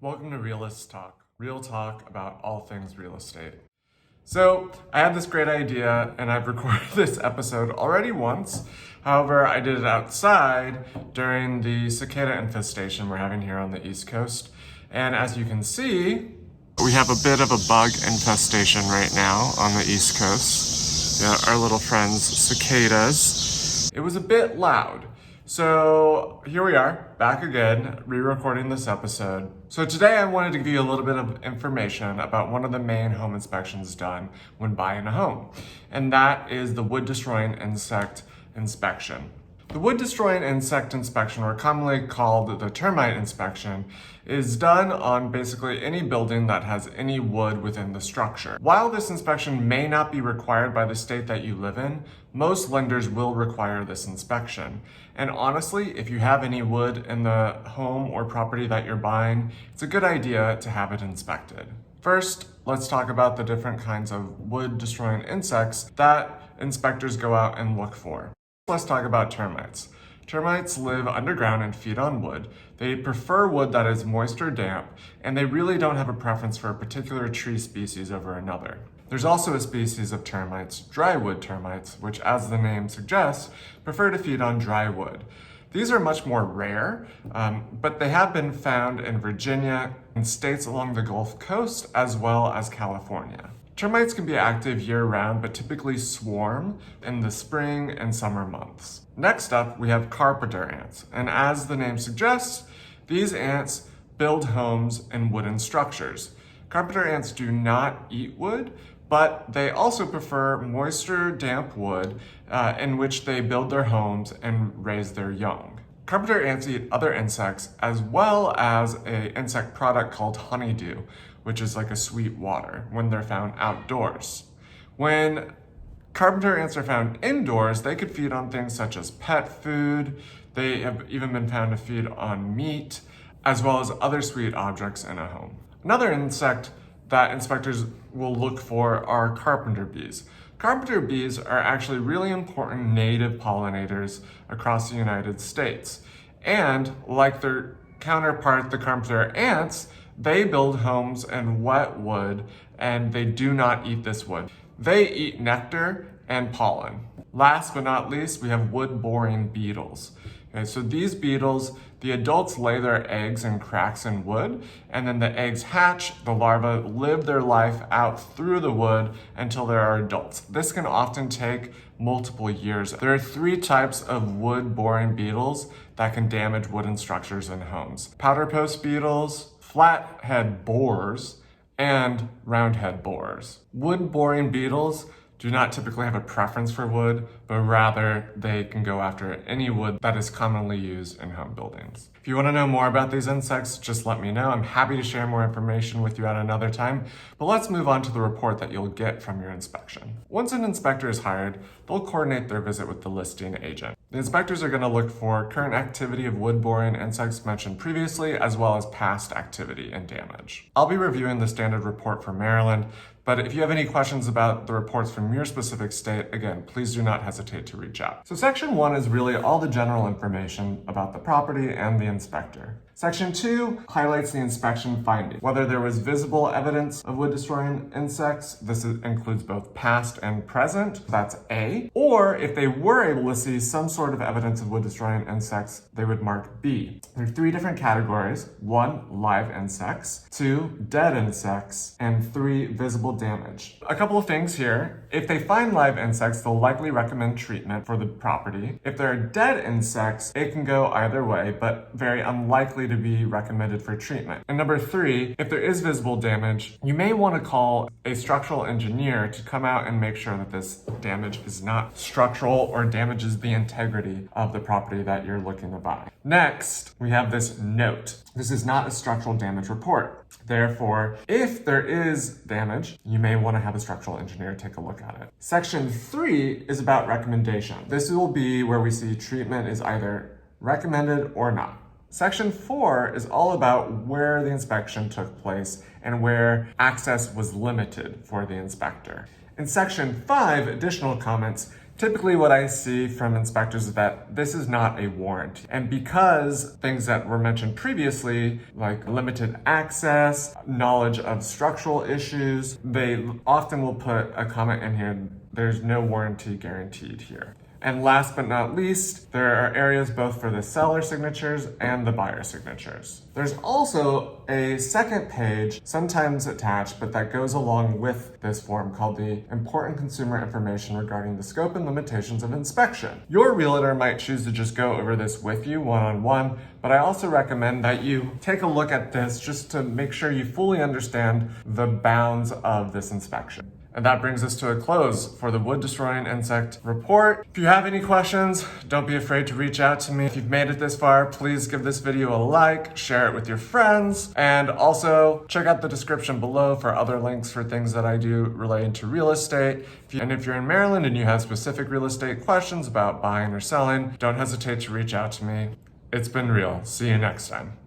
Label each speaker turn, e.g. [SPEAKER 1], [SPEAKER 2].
[SPEAKER 1] Welcome to Realist Talk, real talk about all things real estate. So I had this great idea and I've recorded this episode already once. However, I did it outside during the cicada infestation we're having here on the East Coast. And as you can see, we have a bit of a bug infestation right now on the East Coast. Yeah, our little friends, cicadas. It was a bit loud. So here we are, back again, re-recording this episode. So today I wanted to give you a little bit of information about one of the main home inspections done when buying a home, and that is the wood destroying insect inspection. The wood destroying insect inspection, or commonly called the termite inspection, is done on basically any building that has any wood within the structure. While this inspection may not be required by the state that you live in, most lenders will require this inspection. And honestly, if you have any wood in the home or property that you're buying, it's a good idea to have it inspected. First, let's talk about the different kinds of wood destroying insects that inspectors go out and look for. Let's talk about termites. Termites live underground and feed on wood. They prefer wood that is moist or damp, and they really don't have a preference for a particular tree species over another. There's also a species of termites, drywood termites, which, as the name suggests, prefer to feed on dry wood. These are much more rare, but they have been found in Virginia and states along the Gulf Coast, as well as California. Termites can be active year-round, but typically swarm in the spring and summer months. Next up, we have carpenter ants, and as the name suggests, these ants build homes in wooden structures. Carpenter ants do not eat wood, but they also prefer moisture, damp wood in which they build their homes and raise their young. Carpenter ants eat other insects as well as an insect product called honeydew, which is like a sweet water when they're found outdoors. When carpenter ants are found indoors, they could feed on things such as pet food. They have even been found to feed on meat, as well as other sweet objects in a home. Another insect that inspectors will look for are carpenter bees. Carpenter bees are actually really important native pollinators across the United States. And like their counterpart, the carpenter ants, they build homes in wet wood and they do not eat this wood. They eat nectar and pollen. Last but not least, we have wood-boring beetles. Okay, so these beetles, the adults lay their eggs in cracks in wood, and then the eggs hatch, the larvae live their life out through the wood until they are adults. This can often take multiple years. There are 3 types of wood-boring beetles that can damage wooden structures and homes: powder post beetles, flathead borers, and roundhead borers. Wood-boring beetles do not typically have a preference for wood, but rather they can go after any wood that is commonly used in home buildings. If you want to know more about these insects, just let me know. I'm happy to share more information with you at another time, but let's move on to the report that you'll get from your inspection. Once an inspector is hired, they'll coordinate their visit with the listing agent. The inspectors are going to look for current activity of wood-boring insects mentioned previously, as well as past activity and damage. I'll be reviewing the standard report for Maryland, but if you have any questions about the reports from your specific state, again, please do not hesitate to reach out. So Section 1 is really all the general information about the property and the inspector. Section 2 highlights the inspection finding, whether there was visible evidence of wood-destroying insects. This includes both past and present, that's A. Or if they were able to see some sort of evidence of wood-destroying insects, they would mark B. There are 3 different categories: 1, live insects; 2, dead insects; and 3, visible damage. A couple of things here. If they find live insects, they'll likely recommend treatment for the property. If there are dead insects, it can go either way, but very unlikely to be recommended for treatment. And number 3, if there is visible damage, you may want to call a structural engineer to come out and make sure that this damage is not structural or damages the integrity of the property that you're looking to buy. Next, we have this note. This is not a structural damage report. Therefore, if there is damage, you may want to have a structural engineer take a look at it. Section 3 is about recommendation. This will be where we see treatment is either recommended or not. Section 4 is all about where the inspection took place and where access was limited for the inspector. In Section 5, additional comments Typically what I see from inspectors is that this is not a warranty. And because things that were mentioned previously, like limited access, knowledge of structural issues, they often will put a comment in here, there's no warranty guaranteed here. And last but not least, there are areas both for the seller signatures and the buyer signatures. There's also a second page, sometimes attached, but that goes along with this form called the Important Consumer Information regarding the scope and limitations of inspection. Your realtor might choose to just go over this with you one-on-one, but I also recommend that you take a look at this just to make sure you fully understand the bounds of this inspection. And that brings us to a close for the wood destroying insect report. If you have any questions, don't be afraid to reach out to me. If you've made it this far, please give this video a like, share it with your friends, and also check out the description below for other links for things that I do relating to real estate. And if you're in Maryland and you have specific real estate questions about buying or selling, don't hesitate to reach out to me. It's been real. See you next time.